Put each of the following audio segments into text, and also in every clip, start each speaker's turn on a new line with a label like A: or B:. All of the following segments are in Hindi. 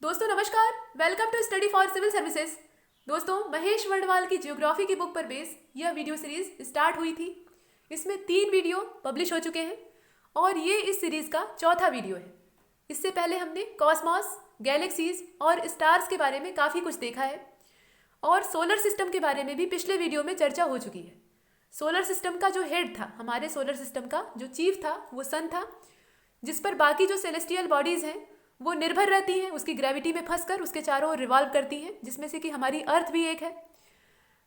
A: दोस्तों नमस्कार, welcome to study for civil services. दोस्तों महेश वर्णवाल की जियोग्राफी की बुक पर बेस यह वीडियो सीरीज स्टार्ट हुई थी। इसमें 3 वीडियो पब्लिश हो चुके हैं और ये इस सीरीज का चौथा वीडियो है। इससे पहले हमने कॉस्मॉस, गैलेक्सीज और स्टार्स के बारे में काफ़ी कुछ देखा है और सोलर सिस्टम के बारे में भी पिछले वीडियो में चर्चा हो चुकी है। सोलर सिस्टम का जो हेड था, हमारे सोलर सिस्टम का जो चीफ था वो सन था, जिस पर बाकी जो सेलेस्टियल बॉडीज़ हैं वो निर्भर रहती हैं, उसकी ग्रेविटी में फंसकर उसके चारों ओर रिवॉल्व करती हैं, जिसमें से कि हमारी अर्थ भी एक है।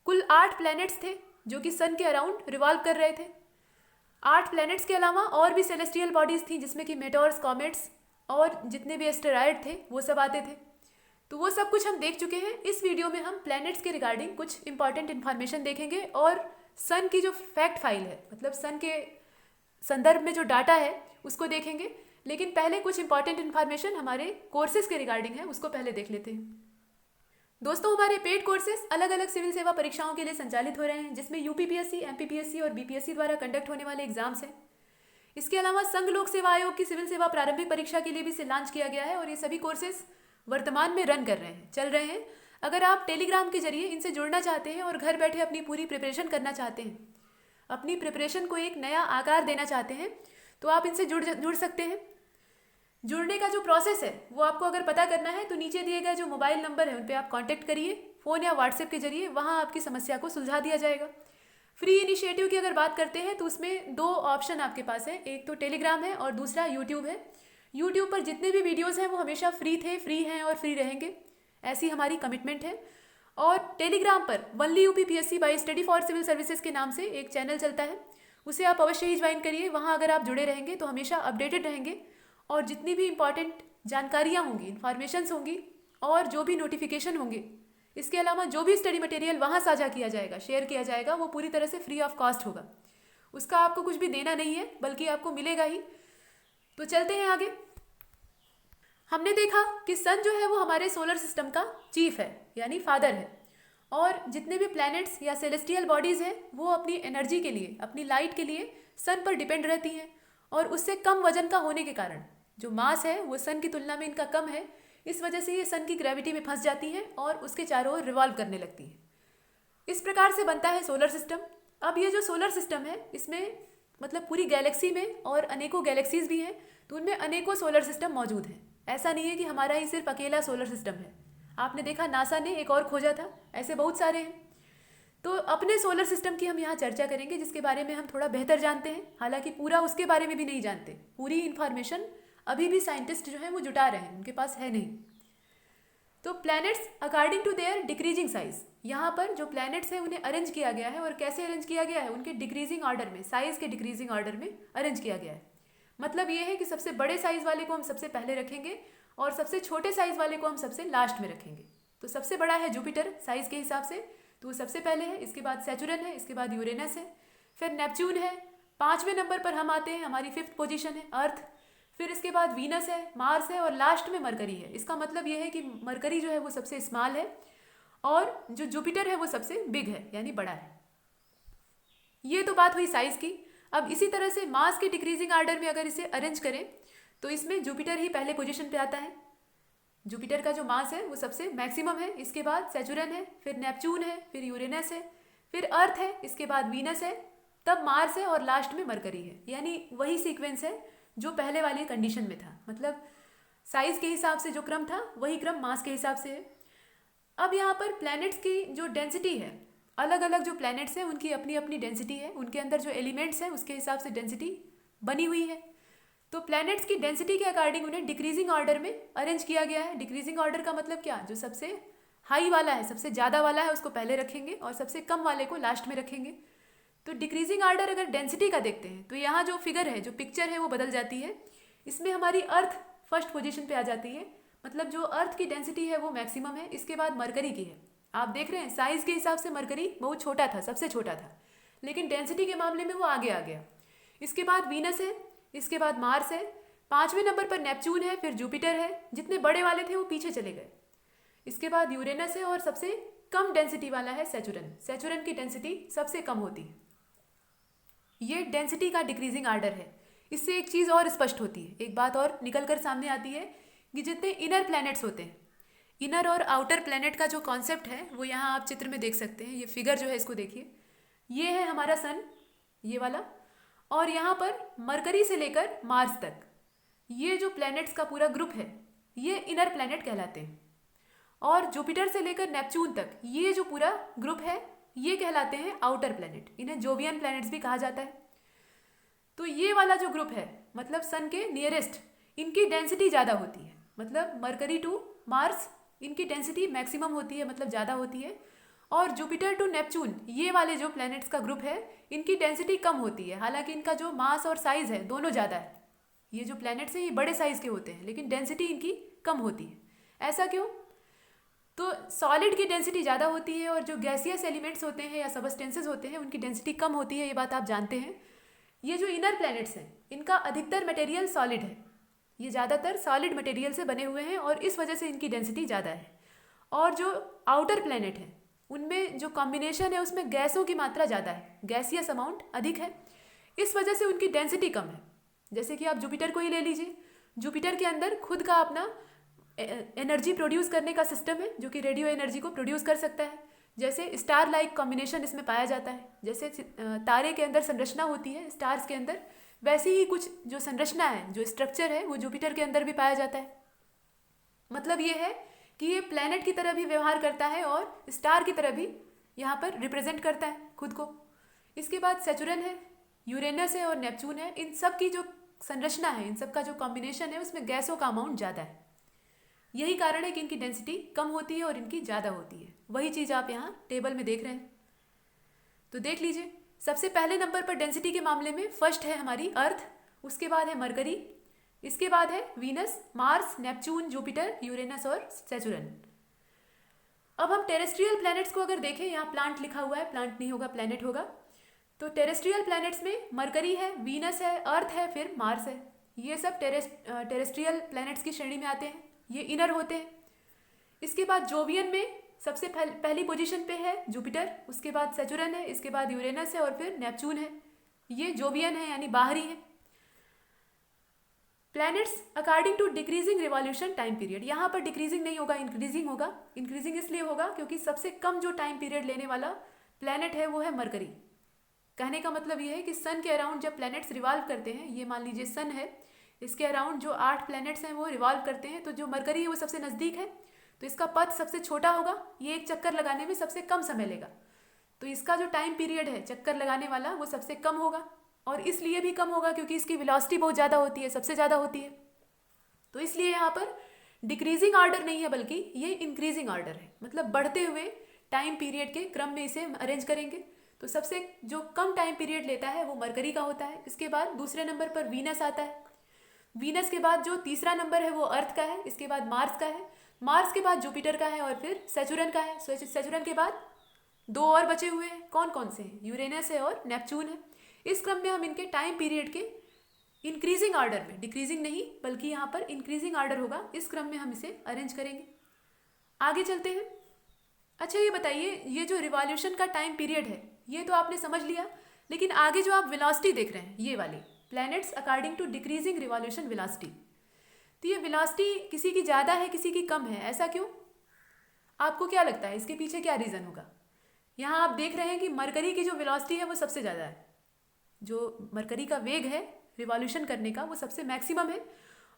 A: कुल 8 प्लैनेट्स थे जो कि सन के अराउंड रिवॉल्व कर रहे थे। 8 प्लैनेट्स के अलावा और भी सेलेस्टियल बॉडीज़ थी, जिसमें कि मेटोर्स, कॉमेट्स और जितने भी एस्टेरॉयड थे वो सब आते थे। तो वो सब कुछ हम देख चुके हैं। इस वीडियो में हम प्लैनेट्स के रिगार्डिंग कुछ इंपॉर्टेंट इन्फॉर्मेशन देखेंगे और सन की जो फैक्ट फाइल है, मतलब सन के संदर्भ में जो डाटा है उसको देखेंगे। लेकिन पहले कुछ इंपॉर्टेंट इन्फॉर्मेशन हमारे कोर्सेज के रिगार्डिंग है, उसको पहले देख लेते हैं। दोस्तों हमारे पेड कोर्सेज अलग अलग सिविल सेवा परीक्षाओं के लिए संचालित हो रहे हैं, जिसमें यूपीपीएससी, एमपीपीएससी और बीपीएससी द्वारा कंडक्ट होने वाले एग्जाम्स हैं। इसके अलावा संघ लोक सेवा आयोग की सिविल सेवा प्रारंभिक परीक्षा के लिए भी इसे लॉन्च किया गया है और ये सभी कोर्सेज वर्तमान में रन कर रहे हैं, चल रहे हैं। अगर आप टेलीग्राम के जरिए इनसे जुड़ना चाहते हैं और घर बैठे अपनी पूरी प्रिपरेशन करना चाहते हैं, अपनी प्रिपरेशन को एक नया आकार देना चाहते हैं, तो आप इनसे जुड़ सकते हैं। जुड़ने का जो प्रोसेस है वो आपको अगर पता करना है तो नीचे दिए गए जो मोबाइल नंबर है उन पर आप कांटेक्ट करिए, फ़ोन या व्हाट्सएप के जरिए, वहाँ आपकी समस्या को सुलझा दिया जाएगा। फ्री इनिशिएटिव की अगर बात करते हैं तो उसमें 2 ऑप्शन आपके पास है, एक तो टेलीग्राम है और दूसरा यूट्यूब है। यूट्यूब पर जितने भी वीडियोज़ हैं वो हमेशा फ्री थे, फ्री हैं और फ्री रहेंगे, ऐसी हमारी कमिटमेंट है। और टेलीग्राम पर only UPPSC by study for civil services के नाम से एक चैनल चलता है, उसे आप अवश्य ही ज्वाइन करिए। वहाँ अगर आप जुड़े रहेंगे तो हमेशा अपडेटेड रहेंगे और जितनी भी इंपॉर्टेंट जानकारियाँ होंगी, इन्फॉर्मेशंस होंगी और जो भी नोटिफिकेशन होंगे, इसके अलावा जो भी स्टडी मटेरियल वहाँ साझा किया जाएगा, शेयर किया जाएगा, वो पूरी तरह से फ्री ऑफ कॉस्ट होगा। उसका आपको कुछ भी देना नहीं है, बल्कि आपको मिलेगा ही। तो चलते हैं आगे। हमने देखा कि सन जो है वो हमारे सोलर सिस्टम का चीफ है, यानी फादर है, और जितने भी प्लैनेट्स या सेलेस्टियल बॉडीज़ हैं वो अपनी एनर्जी के लिए, अपनी लाइट के लिए सन पर डिपेंड रहती हैं। और उससे कम वजन का होने के कारण जो मास है वो सन की तुलना में इनका कम है, इस वजह से ये सन की ग्रेविटी में फंस जाती हैं और उसके चारों ओर रिवॉल्व करने लगती हैं। इस प्रकार से बनता है सोलर सिस्टम। अब ये जो सोलर सिस्टम है इसमें मतलब पूरी गैलेक्सी में और अनेकों गैलेक्सीज भी हैं, तो उनमें अनेकों सोलर सिस्टम मौजूद हैं। ऐसा नहीं है कि हमारा ही सिर्फ अकेला सोलर सिस्टम है। आपने देखा नासा ने एक और खोजा था, ऐसे बहुत सारे हैं। तो अपने सोलर सिस्टम की हम यहाँ चर्चा करेंगे, जिसके बारे में हम थोड़ा बेहतर जानते हैं, हालांकि पूरा उसके बारे में भी नहीं जानते। पूरी इन्फॉर्मेशन अभी भी साइंटिस्ट जो हैं वो जुटा रहे हैं, उनके पास है नहीं। तो planets according to their decreasing size, यहाँ पर जो प्लैनेट्स हैं उन्हें अरेंज किया गया है। और कैसे अरेंज किया गया है? उनके डिक्रीजिंग ऑर्डर में, साइज के डिक्रीजिंग ऑर्डर में अरेंज किया गया है। मतलब ये है कि सबसे बड़े साइज वाले को हम सबसे पहले रखेंगे और सबसे छोटे साइज वाले को हम सबसे लास्ट में रखेंगे। तो सबसे बड़ा है जुपिटर साइज के हिसाब से, तो वो सबसे पहले है। इसके बाद सैटर्न है, इसके बाद यूरेनस है, फिर नेपच्यून है, 5वें नंबर पर हम आते हैं, हमारी 5th पोजीशन है अर्थ। फिर इसके बाद वीनस है, मार्स है और लास्ट में मरकरी है। इसका मतलब ये है कि मरकरी जो है वो सबसे स्मॉल है और जो जुपिटर है वो सबसे बिग है, यानी बड़ा है। ये तो बात हुई साइज की। अब इसी तरह से मास के डिक्रीजिंग ऑर्डर में अगर इसे अरेंज करें तो इसमें जुपिटर ही पहले पोजीशन पे आता है। जुपिटर का जो मास है वो सबसे मैक्सिमम है। इसके बाद सैटर्न है, फिर नेपच्यून है, फिर यूरेनस है, फिर अर्थ है, इसके बाद वीनस है, तब मार्स है और लास्ट में मरकरी है। यानी वही सीक्वेंस है जो पहले वाली कंडीशन में था। मतलब साइज के हिसाब से जो क्रम था वही क्रम मास के हिसाब से है। अब यहाँ पर प्लैनेट्स की जो डेंसिटी है, अलग अलग जो प्लैनेट्स हैं उनकी अपनी अपनी डेंसिटी है, उनके अंदर जो एलिमेंट्स हैं उसके हिसाब से डेंसिटी बनी हुई है। तो प्लैनेट्स की डेंसिटी के अकॉर्डिंग उन्हें डिक्रीजिंग ऑर्डर में अरेंज किया गया है। डिक्रीजिंग ऑर्डर का मतलब क्या? जो सबसे हाई वाला है, सबसे ज़्यादा वाला है, उसको पहले रखेंगे और सबसे कम वाले को लास्ट में रखेंगे। तो डिक्रीजिंग ऑर्डर अगर डेंसिटी का देखते हैं तो यहाँ जो फिगर है, जो पिक्चर है वो बदल जाती है। इसमें हमारी अर्थ फर्स्ट पोजीशन पे आ जाती है, मतलब जो अर्थ की डेंसिटी है वो मैक्सिमम है। इसके बाद मरकरी की है। आप देख रहे हैं साइज के हिसाब से मरकरी बहुत छोटा था, सबसे छोटा था, लेकिन डेंसिटी के मामले में वो आगे आ गया। इसके बाद वीनस है, इसके बाद मार्स है, 5वें नंबर पर नेपच्यून है, फिर जुपिटर है। जितने बड़े वाले थे वो पीछे चले गए। इसके बाद यूरेनस है और सबसे कम डेंसिटी वाला है सैटर्न। सैटर्न की डेंसिटी सबसे कम होती है। ये डेंसिटी का डिक्रीजिंग ऑर्डर है। इससे एक चीज़ और स्पष्ट होती है, एक बात और निकल कर सामने आती है कि जितने इनर प्लैनेट्स होते हैं, इनर और आउटर प्लेनेट का जो कॉन्सेप्ट है वो यहाँ आप चित्र में देख सकते हैं। ये फिगर जो है इसको देखिए, ये है हमारा सन, ये वाला, और यहाँ पर मरकरी से लेकर मार्स तक ये जो प्लैनेट्स का पूरा ग्रुप है ये इनर प्लैनेट कहलाते हैं। और जुपिटर से लेकर नेपच्यून तक ये जो पूरा ग्रुप है ये कहलाते हैं आउटर प्लैनेट। इन्हें जोवियन प्लैनेट्स भी कहा जाता है। तो ये वाला जो ग्रुप है मतलब सन के नियरेस्ट, इनकी डेंसिटी ज़्यादा होती है। मतलब मरकरी टू मार्स इनकी डेंसिटी मैक्सिमम होती है, मतलब ज़्यादा होती है। और जुपिटर टू नेपच्यून ये वाले जो प्लैनेट्स का ग्रुप है इनकी डेंसिटी कम होती है। हालांकि इनका जो मास और साइज़ है दोनों ज़्यादा है। ये जो प्लैनेट्स हैं ये बड़े साइज़ के होते हैं लेकिन डेंसिटी इनकी कम होती है। ऐसा क्यों? तो सॉलिड की डेंसिटी ज़्यादा होती है और जो गैसियस एलिमेंट्स होते हैं या सबस्टेंसेस होते हैं उनकी डेंसिटी कम होती है, ये बात आप जानते हैं। ये जो इनर प्लैनेट्स हैं इनका अधिकतर मटेरियल सॉलिड है, ये ज़्यादातर सॉलिड मटेरियल से बने हुए हैं और इस वजह से इनकी डेंसिटी ज़्यादा है। और जो आउटर प्लैनेट है उनमें जो कॉम्बिनेशन है उसमें गैसों की मात्रा ज़्यादा है, गैसियस अमाउंट अधिक है, इस वजह से उनकी डेंसिटी कम है। जैसे कि आप जुपिटर को ही ले लीजिए, जुपिटर के अंदर खुद का अपना एनर्जी प्रोड्यूस करने का सिस्टम है जो कि रेडियो एनर्जी को प्रोड्यूस कर सकता है। जैसे स्टार लाइक कॉम्बिनेशन इसमें पाया जाता है, जैसे तारे के अंदर संरचना होती है स्टार्स के अंदर, वैसी ही कुछ जो संरचना है, जो स्ट्रक्चर है वो जुपिटर के अंदर भी पाया जाता है। मतलब ये है कि ये प्लैनेट की तरह भी व्यवहार करता है और स्टार की तरह भी यहाँ पर रिप्रेजेंट करता है खुद को। इसके बाद सैचुरन है, यूरेनस है और नेपच्यून है। इन सब की जो संरचना है, इन सब का जो कॉम्बिनेशन है उसमें गैसों का अमाउंट ज़्यादा है। यही कारण है कि इनकी डेंसिटी कम होती है और इनकी ज़्यादा होती है। वही चीज़ आप यहाँ टेबल में देख रहे हैं। तो देख लीजिए, सबसे पहले नंबर पर डेंसिटी के मामले में फर्स्ट है हमारी अर्थ, उसके बाद है मरकरी, इसके बाद है Venus, Mars, Neptune, Jupiter, Uranus और सैचुरन। अब हम टेरेस्ट्रियल प्लैनेट्स को अगर देखें, यहाँ प्लांट लिखा हुआ है, प्लांट नहीं होगा प्लैनेट होगा। तो टेरेस्ट्रियल प्लैनेट्स में मरकरी है, वीनस है, अर्थ है, फिर मार्स है। ये सब टेरेस्ट्रियल प्लैनेट्स की श्रेणी में आते हैं, ये इनर होते हैं। इसके बाद जोवियन में सबसे पहली पोजीशन पे है जुपिटर, उसके बाद सैचुरन है, इसके बाद यूरेनस है और फिर नेपच्यून है। ये जोवियन है यानी बाहरी है। Planets according to decreasing revolution time period, यहाँ पर डिक्रीजिंग नहीं होगा, इंक्रीजिंग होगा। इंक्रीजिंग इसलिए होगा क्योंकि सबसे कम जो टाइम पीरियड लेने वाला प्लैनेट है वो है मरकरी। कहने का मतलब ये है कि सन के अराउंड जब प्लैनेट्स रिवॉल्व करते हैं, ये मान लीजिए सन है, इसके अराउंड जो 8 प्लैनेट्स हैं वो रिवॉल्व करते हैं, तो जो मरकरी है वो सबसे नज़दीक है, तो इसका पथ सबसे छोटा होगा, ये एक चक्कर लगाने में सबसे कम समय लेगा, तो इसका जो टाइम पीरियड है चक्कर लगाने वाला वो सबसे कम होगा। और इसलिए भी कम होगा क्योंकि इसकी वेलोसिटी बहुत ज़्यादा होती है, सबसे ज़्यादा होती है। तो इसलिए यहाँ पर डिक्रीजिंग ऑर्डर नहीं है बल्कि ये इंक्रीजिंग ऑर्डर है, मतलब बढ़ते हुए टाइम पीरियड के क्रम में इसे अरेंज करेंगे। तो सबसे जो कम टाइम पीरियड लेता है वो मरकरी का होता है। इसके बाद दूसरे नंबर पर वीनस आता है, वीनस के बाद जो तीसरा नंबर है वो अर्थ का है, इसके बाद मार्स का है, मार्स के बाद जुपिटर का है और फिर सैचुरन का है। सैचुरन के बाद 2 और बचे हुए हैं, कौन कौन से हैं? यूरेनस है और नेपच्यून है। इस क्रम में हम इनके टाइम पीरियड के इंक्रीजिंग ऑर्डर में, डिक्रीजिंग नहीं बल्कि यहाँ पर इंक्रीजिंग ऑर्डर होगा, इस क्रम में हम इसे अरेंज करेंगे। आगे चलते हैं। अच्छा ये बताइए, ये जो रिवॉल्यूशन का टाइम पीरियड है ये तो आपने समझ लिया, लेकिन आगे जो आप वेलोसिटी देख रहे हैं ये वाली, planets according to decreasing revolution velocity, तो ये वेलोसिटी किसी की ज़्यादा है किसी की कम है, ऐसा क्यों? आपको क्या लगता है इसके पीछे क्या रीज़न होगा? यहाँ आप देख रहे हैं कि मरकरी की जो वेलोसिटी है वो सबसे ज़्यादा है, जो मरकरी का वेग है रिवॉल्यूशन करने का वो सबसे मैक्सिमम है।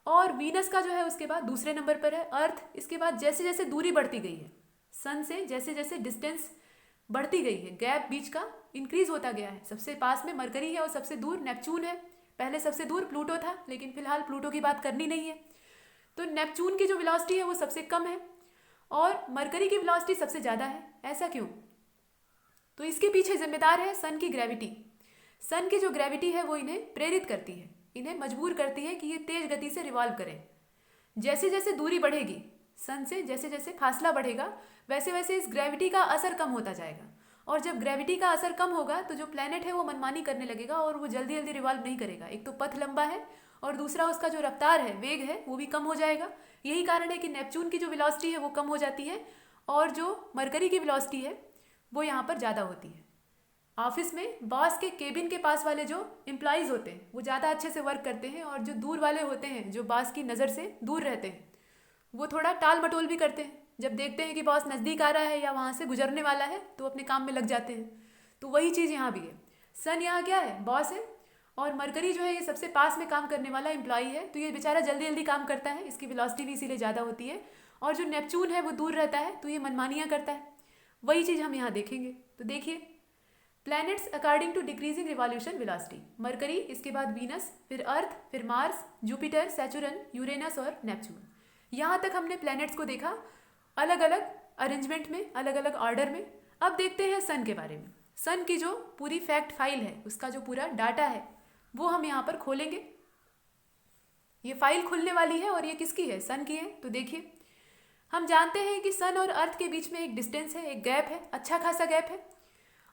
A: और वीनस का जो है उसके बाद दूसरे नंबर पर है अर्थ। इसके बाद जैसे जैसे दूरी बढ़ती गई है सन से, जैसे जैसे डिस्टेंस बढ़ती गई है, गैप बीच का इंक्रीज होता गया है, सबसे पास में मरकरी है और सबसे दूर नेपच्यून है। पहले सबसे दूर प्लूटो था लेकिन फिलहाल प्लूटो की बात करनी नहीं है। तो नेपच्यून की जो वेलोसिटी है वो सबसे कम है और मरकरी की वेलोसिटी सबसे ज़्यादा है, ऐसा क्यों? तो इसके पीछे जिम्मेदार है सन की ग्रेविटी। सन की जो ग्रेविटी है वो इन्हें प्रेरित करती है, इन्हें मजबूर करती है कि ये तेज गति से रिवॉल्व करें। जैसे जैसे दूरी बढ़ेगी सन से, जैसे जैसे फासला बढ़ेगा वैसे वैसे इस ग्रेविटी का असर कम होता जाएगा, और जब ग्रेविटी का असर कम होगा तो जो प्लैनेट है वो मनमानी करने लगेगा और वो जल्दी जल्दी रिवॉल्व नहीं करेगा। एक तो पथ लंबा है और दूसरा उसका जो रफ्तार है, वेग है, वो भी कम हो जाएगा। यही कारण है कि नेपच्यून की जो वेलोसिटी है वो कम हो जाती है और जो मरकरी की वेलोसिटी है वो यहाँ पर ज़्यादा होती है। ऑफिस में बॉस के केबिन के पास वाले जो एम्प्लॉयज़ होते हैं वो ज़्यादा अच्छे से वर्क करते हैं, और जो दूर वाले होते हैं जो बॉस की नज़र से दूर रहते हैं वो थोड़ा टाल मटोल भी करते हैं, जब देखते हैं कि बॉस नज़दीक आ रहा है या वहाँ से गुजरने वाला है तो अपने काम में लग जाते हैं। तो वही चीज़ यहाँ भी है। सन यहाँ क्या है, बॉस है, और मरकरी जो है ये सबसे पास में काम करने वाला एम्प्लॉई है। तो ये बेचारा जल्दी जल्दी काम करता है, इसकी वेलोसिटी भी इसीलिए ज़्यादा होती है। और जो नेपच्यून है वो दूर रहता है, तो ये मनमानियाँ करता है। वही चीज़ हम यहाँ देखेंगे। तो देखिए, planets according to decreasing revolution velocity, Mercury, इसके बाद वीनस, फिर अर्थ, फिर मार्स, जुपिटर, सैचुरन, यूरेनस और नेपच्यून। यहाँ तक हमने प्लैनेट्स को देखा अलग अलग अरेंजमेंट में, अलग अलग ऑर्डर में। अब देखते हैं सन के बारे में। सन की जो पूरी फैक्ट फाइल है, उसका जो पूरा डाटा है वो हम यहाँ पर खोलेंगे। ये फाइल खुलने वाली है और ये किसकी है, सन की है। तो देखिए, हम जानते हैं कि सन और अर्थ के बीच में एक डिस्टेंस है, एक गैप है, अच्छा खासा गैप है।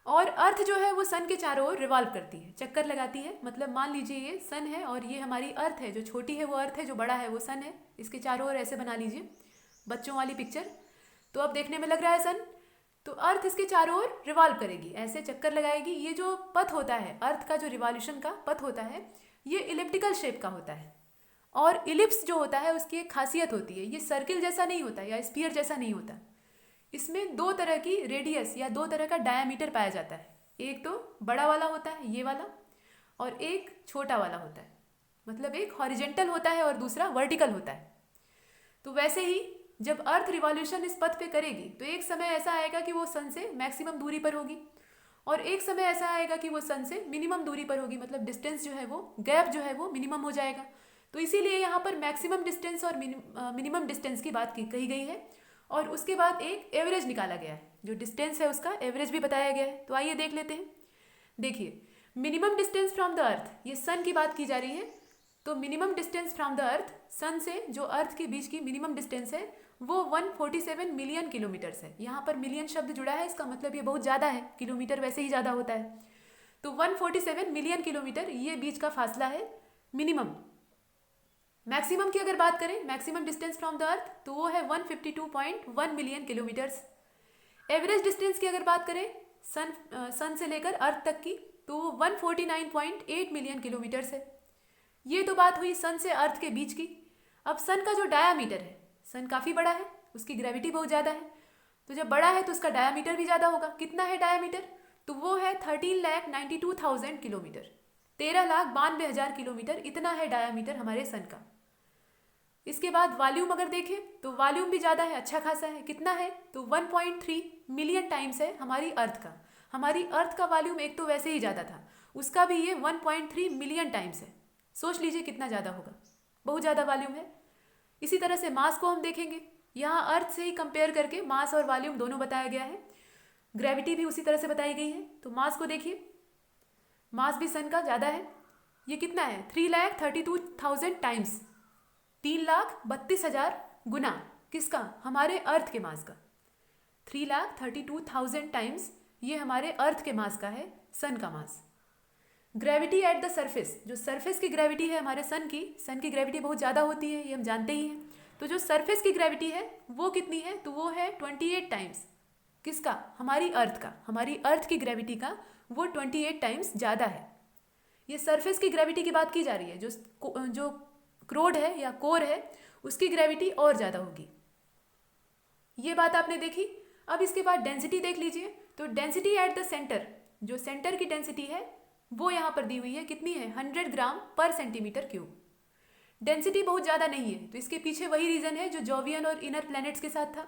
A: और अर्थ जो है वो सन के चारों ओर रिवॉल्व करती है, चक्कर लगाती है। मतलब मान लीजिए ये सन है और ये हमारी अर्थ है, जो छोटी है वो अर्थ है, जो बड़ा है वो सन है। इसके चारों ओर ऐसे बना लीजिए बच्चों वाली पिक्चर। तो अब देखने में लग रहा है सन, तो अर्थ इसके चारों ओर रिवॉल्व करेगी, ऐसे चक्कर लगाएगी। ये जो पथ होता है, अर्थ का जो रिवॉल्यूशन का पथ होता है, ये इलिप्टिकल शेप का होता है। और इलिप्स जो होता है उसकी एक खासियत होती है, ये सर्किल जैसा नहीं होता या स्फीयर जैसा नहीं होता। इसमें दो तरह की रेडियस या दो तरह का डायामीटर पाया जाता है। एक तो बड़ा वाला होता है ये वाला, और एक छोटा वाला होता है। मतलब एक हॉरिजेंटल होता है और दूसरा वर्टिकल होता है। तो वैसे ही जब अर्थ रिवॉल्यूशन इस पथ पे करेगी तो एक समय ऐसा आएगा कि वो सन से मैक्सिमम दूरी पर होगी, और एक समय ऐसा आएगा कि वो सन से मिनिमम दूरी पर होगी। मतलब डिस्टेंस जो है वो, गैप जो है वो मिनिमम हो जाएगा। तो इसीलिए यहाँ पर मैक्सिमम डिस्टेंस और मिनिमम डिस्टेंस की बात कही गई है। और उसके बाद एक एवरेज निकाला गया है, जो डिस्टेंस है उसका एवरेज भी बताया गया है। तो आइए देख लेते हैं। देखिए, minimum distance from the earth, ये सन की बात की जा रही है। तो minimum distance from the earth, sun से जो अर्थ के बीच की मिनिमम डिस्टेंस है वो 147 मिलियन किलोमीटर्स है। यहाँ पर मिलियन शब्द जुड़ा है, इसका मतलब ये बहुत ज़्यादा है, किलोमीटर वैसे ही ज़्यादा होता है। तो 147 मिलियन किलोमीटर ये बीच का फासला है मिनिमम। मैक्सिमम की अगर बात करें, मैक्सिमम डिस्टेंस फ्रॉम द अर्थ, तो वो है 152.1 मिलियन किलोमीटर्स। एवरेज डिस्टेंस की अगर बात करें सन से लेकर अर्थ तक की, तो वो 149.8 मिलियन किलोमीटर्स है। ये तो बात हुई सन से अर्थ के बीच की। अब सन का जो डायामीटर है, सन काफ़ी बड़ा है, उसकी ग्रेविटी बहुत ज़्यादा है। तो जब बड़ा है तो उसका डायामीटर भी ज़्यादा होगा। कितना है डायामीटर, तो वो है 13,92,000 किलोमीटर, 13,92,000 किलोमीटर, इतना है डायामीटर हमारे सन का। इसके बाद वॉल्यूम अगर देखें तो वॉल्यूम भी ज़्यादा है, अच्छा खासा है। कितना है, तो 1.3 मिलियन टाइम्स है हमारी अर्थ का। हमारी अर्थ का वॉल्यूम एक तो वैसे ही ज़्यादा था, उसका भी ये 1.3 मिलियन टाइम्स है। सोच लीजिए कितना ज़्यादा होगा, बहुत ज़्यादा वॉल्यूम है। इसी तरह से मास को हम देखेंगे, यहाँ अर्थ से ही कंपेयर करके मास और वॉल्यूम दोनों बताया गया है। ग्रेविटी भी उसी तरह से बताई गई है। तो मास को देखिए, मास भी सन का ज़्यादा है। ये कितना है, 3,32,000 टाइम्स, 3,32,000 गुना किसका, हमारे अर्थ के मास का। 3,32,000 टाइम्स ये हमारे अर्थ के मास का है, सन का मास। ग्रेविटी एट द सरफेस, जो सरफेस की ग्रेविटी है हमारे सन की ग्रेविटी बहुत ज़्यादा होती है, ये हम जानते ही हैं। तो जो सरफेस की ग्रेविटी है वो कितनी है, तो वो है 28 टाइम्स किसका, हमारी अर्थ का। हमारी अर्थ की ग्रेविटी का वो 28 टाइम्स ज़्यादा है। ये सरफेस की ग्रेविटी की बात की जा रही है। जो क्रोड है या कोर है उसकी ग्रेविटी और ज़्यादा होगी। ये बात आपने देखी। अब इसके बाद डेंसिटी देख लीजिए। तो डेंसिटी एट द सेंटर, जो सेंटर की डेंसिटी है वो यहाँ पर दी हुई है, कितनी है, 100 ग्राम पर सेंटीमीटर क्यूब। डेंसिटी बहुत ज़्यादा नहीं है, तो इसके पीछे वही रीज़न है जो जोवियन और इनर प्लैनेट्स के साथ था।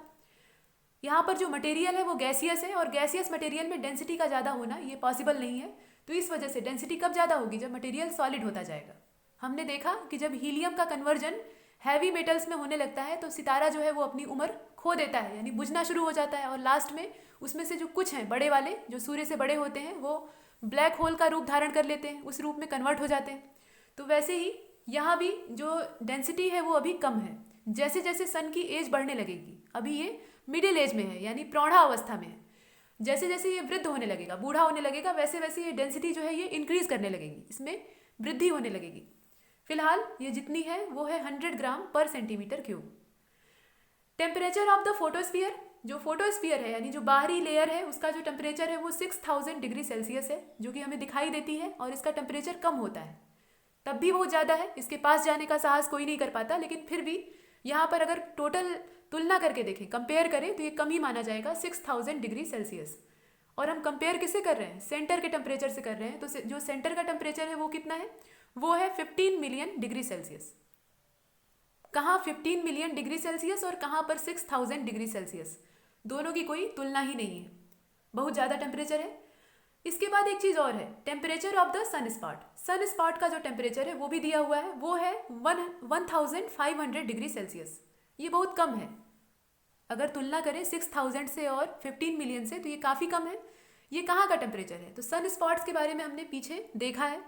A: यहाँ पर जो मटेरियल है वो गैसियस है, और गैसियस मटेरियल में डेंसिटी का ज़्यादा होना ये पॉसिबल नहीं है। तो इस वजह से डेंसिटी कब ज़्यादा होगी, जब मटेरियल सॉलिड होता जाएगा। हमने देखा कि जब हीलियम का कन्वर्जन हैवी मेटल्स में होने लगता है तो सितारा जो है वो अपनी उम्र खो देता है, यानी बुझना शुरू हो जाता है। और लास्ट में उसमें से जो कुछ हैं बड़े वाले, जो सूर्य से बड़े होते हैं, वो ब्लैक होल का रूप धारण कर लेते हैं, उस रूप में कन्वर्ट हो जाते हैं। तो वैसे ही यहाँ भी जो डेंसिटी है वो अभी कम है। जैसे जैसे सन की एज बढ़ने लगेगी, अभी ये मिडिल एज में है, यानी प्रौढ़ा अवस्था में है, जैसे जैसे ये वृद्ध होने लगेगा, बूढ़ा होने लगेगा, वैसे वैसे ये डेंसिटी जो है ये इंक्रीज करने लगेगी, इसमें वृद्धि होने लगेगी। फिलहाल ये जितनी है वो है 100 ग्राम पर centimetre cube. Temperature of the photosphere, जो फोटोस्फीयर है यानी जो बाहरी लेयर है उसका जो टेम्परेचर है वो 6000 डिग्री सेल्सियस है, जो कि हमें दिखाई देती है। और इसका टेम्परेचर कम होता है, तब भी बहुत ज़्यादा है, इसके पास जाने का साहस कोई नहीं कर पाता। लेकिन फिर भी यहाँ पर अगर टोटल तुलना करके देखें, कंपेयर करें, तो ये कम ही माना जाएगा 6000 डिग्री सेल्सियस। और हम कंपेयर किससे कर रहे हैं? सेंटर के टेम्परेचर से कर रहे हैं। तो जो सेंटर का टेम्परेचर है वो कितना है? वो है 15 मिलियन डिग्री सेल्सियस। कहाँ 15 मिलियन डिग्री सेल्सियस और कहाँ पर 6000 डिग्री सेल्सियस, दोनों की कोई तुलना ही नहीं है, बहुत ज़्यादा टेम्परेचर है। इसके बाद एक चीज़ और है, temperature of the sunspot. Sunspot का जो टेम्परेचर है वो भी दिया हुआ है, वो है 1500 डिग्री सेल्सियस। ये बहुत कम है, अगर तुलना करें 6000 से और 15 मिलियन से तो ये काफ़ी कम है। ये कहाँ का टेम्परेचर है? तो सन स्पॉट्स के बारे में हमने पीछे देखा है,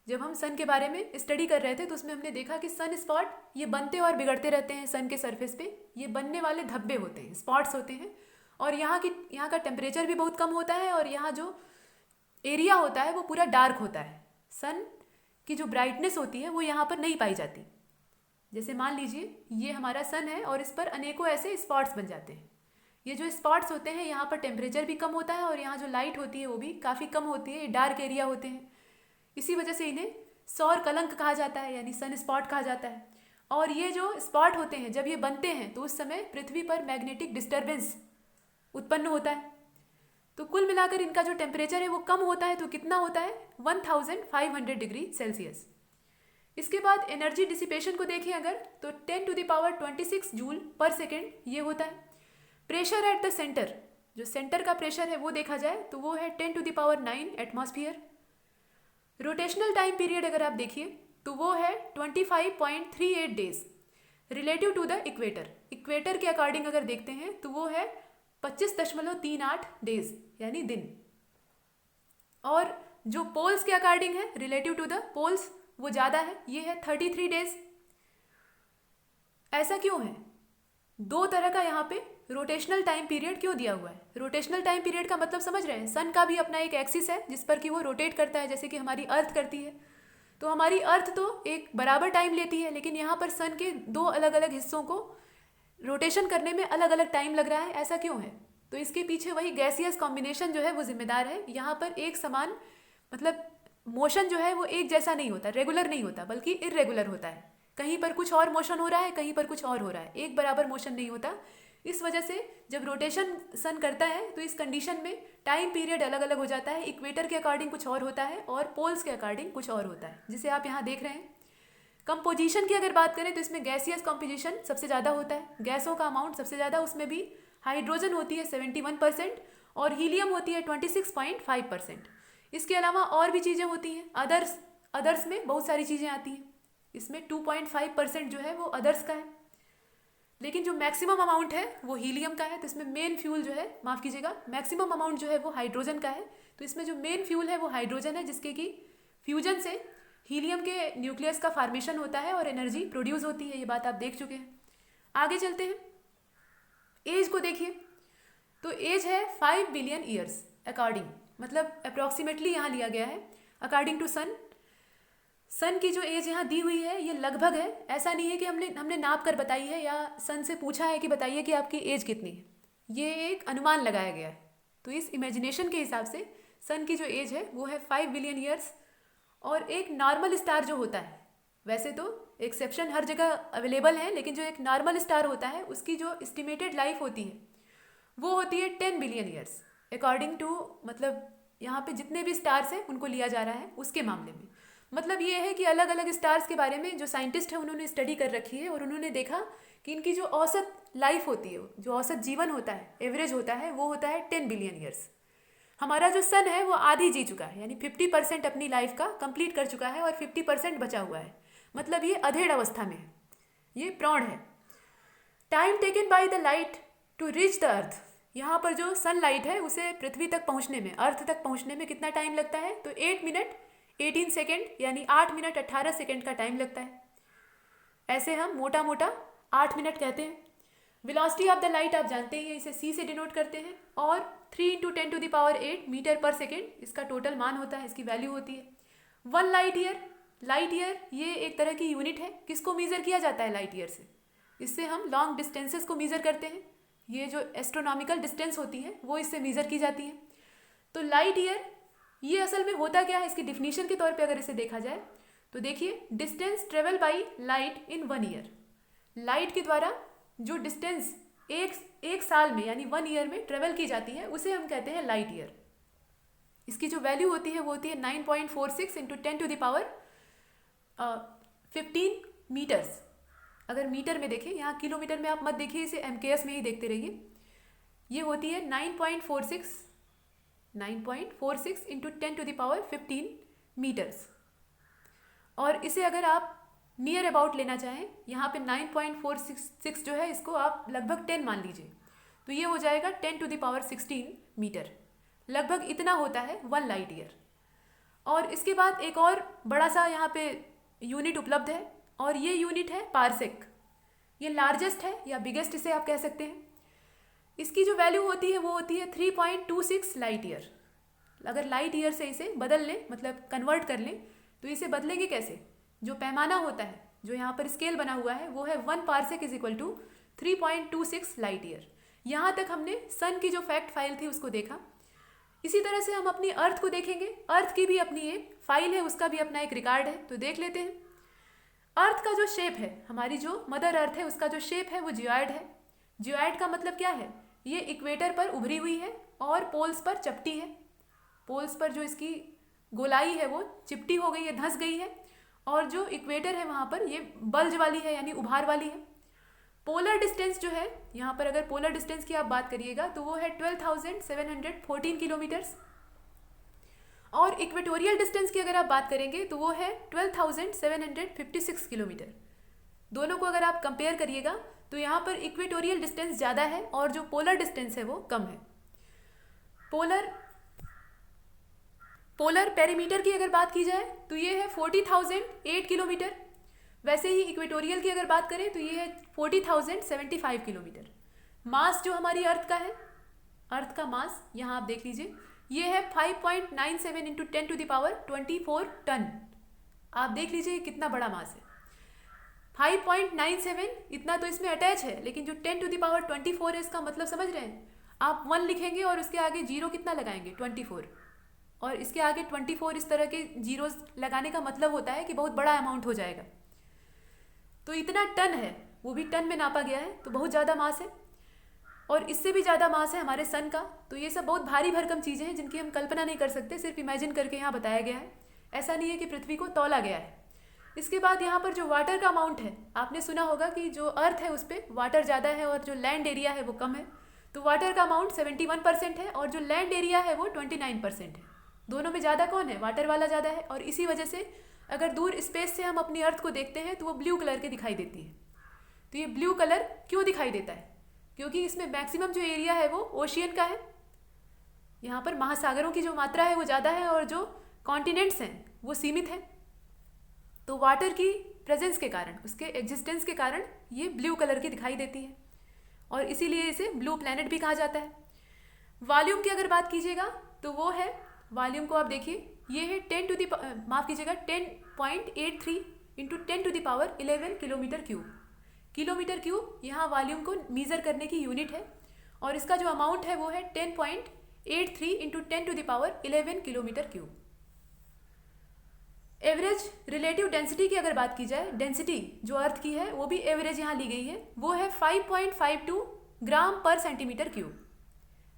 A: जब हम सन के बारे में स्टडी कर रहे थे तो उसमें हमने देखा कि सन स्पॉट ये बनते और बिगड़ते रहते हैं सन के सरफेस पे। ये बनने वाले धब्बे होते हैं, स्पॉट्स होते हैं, और यहाँ का टेम्परेचर भी बहुत कम होता है, और यहाँ जो एरिया होता है वो पूरा डार्क होता है। सन की जो ब्राइटनेस होती है वो यहाँ पर नहीं पाई जाती। जैसे मान लीजिए ये हमारा सन है और इस पर अनेकों ऐसे स्पॉट्स बन जाते हैं। ये जो स्पॉट्स होते हैं यहाँ पर टेम्परेचर भी कम होता है और यहाँ जो लाइट होती है वो भी काफ़ी कम होती है, ये डार्क एरिया होते हैं। इसी वजह से इन्हें सौर कलंक कहा जाता है, यानी सन स्पॉट कहा जाता है। और ये जो स्पॉट होते हैं जब ये बनते हैं तो उस समय पृथ्वी पर मैग्नेटिक डिस्टर्बेंस उत्पन्न होता है। तो कुल मिलाकर इनका जो टेम्परेचर है वो कम होता है। तो कितना होता है? 1500 डिग्री सेल्सियस। इसके बाद एनर्जी डिसिपेशन को देखें अगर, तो 10⁻26 जूल पर सेकेंड ये होता है। प्रेशर एट द सेंटर, जो सेंटर का प्रेशर है वो देखा जाए तो वो है 10⁹ एटमॉस्फियर। रोटेशनल टाइम पीरियड अगर आप देखिए तो वो है 25.38 days relative to the equator. Equator के अकॉर्डिंग अगर देखते हैं तो वो है 25.38 डेज यानी दिन। और जो पोल्स के अकॉर्डिंग है रिलेटिव टू द पोल्स वो ज़्यादा है, ये है 33 डेज। ऐसा क्यों है? दो तरह का यहाँ पे रोटेशनल टाइम पीरियड क्यों दिया हुआ है? रोटेशनल टाइम पीरियड का मतलब समझ रहे हैं? सन का भी अपना एक एक्सिस है जिस पर कि वो रोटेट करता है, जैसे कि हमारी अर्थ करती है। तो हमारी अर्थ तो एक बराबर टाइम लेती है, लेकिन यहाँ पर सन के दो अलग अलग हिस्सों को रोटेशन करने में अलग अलग टाइम लग रहा है। ऐसा क्यों है? तो इसके पीछे वही गैसियस कॉम्बिनेशन जो है वो जिम्मेदार है। यहाँ पर एक समान मतलब मोशन जो है वो एक जैसा नहीं होता, रेगुलर नहीं होता, बल्कि इर्रेगुलर होता है। कहीं पर कुछ और मोशन हो रहा है, कहीं पर कुछ और हो रहा है, एक बराबर मोशन नहीं होता। इस वजह से जब रोटेशन सन करता है तो इस कंडीशन में टाइम पीरियड अलग अलग हो जाता है। इक्वेटर के अकॉर्डिंग कुछ और होता है और पोल्स के अकॉर्डिंग कुछ और होता है, जिसे आप यहाँ देख रहे हैं। कंपोजिशन की अगर बात करें तो इसमें गैसियस कॉम्पोजिशन सबसे ज़्यादा होता है, गैसों का अमाउंट सबसे ज़्यादा, उसमें भी हाइड्रोजन होती है 71% और हीलियम होती है 26.5%। इसके अलावा और भी चीज़ें होती हैं, अदर्स में बहुत सारी चीज़ें आती हैं। इसमें 2.5% जो है वो अदर्स का है, लेकिन जो मैक्सिमम अमाउंट है वो हीलियम का है। तो इसमें मेन फ्यूल जो है, माफ़ कीजिएगा, मैक्सिमम अमाउंट जो है वो हाइड्रोजन का है। तो इसमें जो मेन फ्यूल है वो हाइड्रोजन है, जिसके कि फ्यूजन से हीलियम के न्यूक्लियस का फॉर्मेशन होता है और एनर्जी प्रोड्यूस होती है। ये बात आप देख चुके हैं। आगे चलते हैं, एज को देखिए। तो एज है 5 बिलियन ईयर्स अकॉर्डिंग, मतलब अप्रॉक्सीमेटली यहाँ लिया गया है अकॉर्डिंग टू सन की जो एज यहाँ दी हुई है ये लगभग है। ऐसा नहीं है कि हमने नाप कर बताई है या सन से पूछा है कि बताइए कि आपकी एज कितनी है। ये एक अनुमान लगाया गया है। तो इस इमेजिनेशन के हिसाब से सन की जो एज है वो है 5 बिलियन ईयर्स। और एक नॉर्मल स्टार जो होता है, वैसे तो एक्सेप्शन हर जगह अवेलेबल है, लेकिन जो एक नॉर्मल स्टार होता है उसकी जो एस्टिमेटेड लाइफ होती है वो होती है 10 बिलियन ईयर्स अकॉर्डिंग टू, मतलब यहाँ पे जितने भी स्टार्स हैं उनको लिया जा रहा है उसके मामले में। मतलब ये है कि अलग अलग स्टार्स के बारे में जो साइंटिस्ट हैं उन्होंने स्टडी कर रखी है और उन्होंने देखा कि इनकी जो औसत लाइफ होती है, जो औसत जीवन होता है, एवरेज होता है, वो होता है 10 बिलियन ईयर्स। हमारा जो सन है वो आधी जी चुका है, यानी 50% अपनी लाइफ का कंप्लीट कर चुका है और 50% बचा हुआ है, मतलब ये अधेड़ अवस्था में है, ये प्रौढ़ है। Time taken by the light to reach the Earth, यहाँ पर जो सनलाइट है उसे पृथ्वी तक पहुँचने में, अर्थ तक पहुँचने में कितना टाइम लगता है? तो 8 मिनट 18 सेकेंड, यानी 8 मिनट 18 सेकेंड का टाइम लगता है। ऐसे हम मोटा मोटा 8 मिनट कहते हैं। वेलोसिटी ऑफ द लाइट आप जानते ही हैं, इसे c से डिनोट करते हैं, और 3 × 10⁸ मीटर पर सेकेंड इसका टोटल मान होता है, इसकी वैल्यू होती है। 1 लाइट ईयर ये एक तरह की यूनिट है। किसको मीज़र किया जाता है? लाइट ईयर से। इससे हम लॉन्ग डिस्टेंसेस को मीज़र करते हैं। ये जो एस्ट्रोनॉमिकल डिस्टेंस होती है वो इससे मीज़र की जाती है। तो लाइट ईयर ये असल में होता क्या है, इसकी डिफिनीशन के तौर पे अगर इसे देखा जाए तो देखिए, distance travel by light in 1 year. Light के द्वारा जो डिस्टेंस एक साल में यानी 1 ईयर में ट्रेवल की जाती है उसे हम कहते हैं लाइट ईयर। इसकी जो वैल्यू होती है वो होती है 9.46 इंटू 10⁻15 मीटर्स। अगर मीटर में देखें, यहाँ किलोमीटर में आप मत देखिए, इसे MKS में ही देखते रहिए। ये होती है 9.46 इंटू 10⁻15 मीटर्स। और इसे अगर आप नियर अबाउट लेना चाहें, यहाँ पे 9.46 जो है इसको आप लगभग 10 मान लीजिए, तो ये हो जाएगा 10⁻16 मीटर। लगभग इतना होता है 1 लाइट ईयर। और इसके बाद एक और बड़ा सा यहाँ पे यूनिट उपलब्ध है और ये यूनिट है पारसेक। ये लार्जेस्ट है या बिगेस्ट इसे आप कह सकते हैं। इसकी जो वैल्यू होती है वो होती है 3.26 लाइट ईयर। अगर लाइट ईयर से इसे बदल लें, मतलब कन्वर्ट कर लें, तो इसे बदलेंगे कैसे? जो पैमाना होता है, जो यहाँ पर स्केल बना हुआ है, वो है 1 parsec is equal to 3.26 light year. यहाँ तक हमने सन की जो फैक्ट फाइल थी उसको देखा। इसी तरह से हम अपनी अर्थ को देखेंगे। अर्थ की भी अपनी एक फाइल है, उसका भी अपना एक रिकॉर्ड है, तो देख लेते हैं। अर्थ का जो शेप है, हमारी जो मदर अर्थ है, उसका जो शेप है वो जियोइड है। जियोइड का मतलब क्या है? ये इक्वेटर पर उभरी हुई है और पोल्स पर चपटी है। पोल्स पर जो इसकी गोलाई है वो चिपटी हो गई है, धंस गई है, और जो इक्वेटर है वहाँ पर ये बल्ज वाली है यानी उभार वाली है। पोलर डिस्टेंस जो है, यहाँ पर अगर पोलर डिस्टेंस की आप बात करिएगा तो वो है 12,714 किलोमीटर्स। और इक्वेटोरियल डिस्टेंस की अगर आप बात करेंगे तो वो है 12,756 किलोमीटर। दोनों को अगर आप कंपेयर करिएगा तो यहाँ पर इक्वेटोरियल डिस्टेंस ज़्यादा है और जो पोलर डिस्टेंस है वो कम है। पोलर पेरीमीटर की अगर बात की जाए तो ये है 40,008 किलोमीटर। वैसे ही इक्वेटोरियल की अगर बात करें तो ये है 40,075 किलोमीटर। मास जो हमारी अर्थ का है, अर्थ का मास यहाँ आप देख लीजिए, ये है 5.97 इंटू 10⁻24 टन। आप देख लीजिए कितना बड़ा मास है। 5.97 इतना तो इसमें अटैच है, लेकिन जो 10⁻24 है इसका मतलब समझ रहे हैं? आप 1 लिखेंगे और उसके आगे जीरो कितना लगाएंगे? 24, और इसके आगे 24 इस तरह के जीरोस लगाने का मतलब होता है कि बहुत बड़ा अमाउंट हो जाएगा। तो इतना टन है, वो भी टन में नापा गया है, तो बहुत ज़्यादा मास है। और इससे भी ज़्यादा मास है हमारे सन का। तो ये सब बहुत भारी भरकम चीज़ें हैं जिनकी हम कल्पना नहीं कर सकते, सिर्फ इमेजिन करके यहाँ बताया गया है। ऐसा नहीं है कि पृथ्वी को तौला गया है। इसके बाद यहाँ पर जो वाटर का अमाउंट है, आपने सुना होगा कि जो अर्थ है उस पर वाटर ज़्यादा है और जो लैंड एरिया है वो कम है। तो वाटर का अमाउंट 71% है और जो लैंड एरिया है वो 29% है। दोनों में ज़्यादा कौन है? वाटर वाला ज़्यादा है। और इसी वजह से अगर दूर स्पेस से हम अपनी अर्थ को देखते हैं तो वो ब्लू कलर के दिखाई देती है। तो ये ब्लू कलर क्यों दिखाई देता है? क्योंकि इसमें मैक्सिमम जो एरिया है वो ओशियन का है। यहाँ पर महासागरों की जो मात्रा है वो ज़्यादा है और जो कॉन्टिनेंट्स हैं वो सीमित है। तो वाटर की प्रेजेंस के कारण, उसके एग्जिस्टेंस के कारण ये ब्लू कलर की दिखाई देती है और इसीलिए इसे ब्लू प्लैनेट भी कहा जाता है। वॉल्यूम की अगर बात कीजिएगा तो वो है, वॉल्यूम को आप देखिए, ये है 10.83 into 10⁻11 kilometre cube. Kilometre cube यहाँ वॉल्यूम को मीज़र करने की यूनिट है और इसका जो अमाउंट है वो है 10.83 into 10⁻11 kilometre cube. Average relative density की अगर बात की जाए, डेंसिटी जो अर्थ की है वो भी एवरेज यहाँ ली गई है, वो है 5.52 ग्राम पर सेंटीमीटर क्यूब।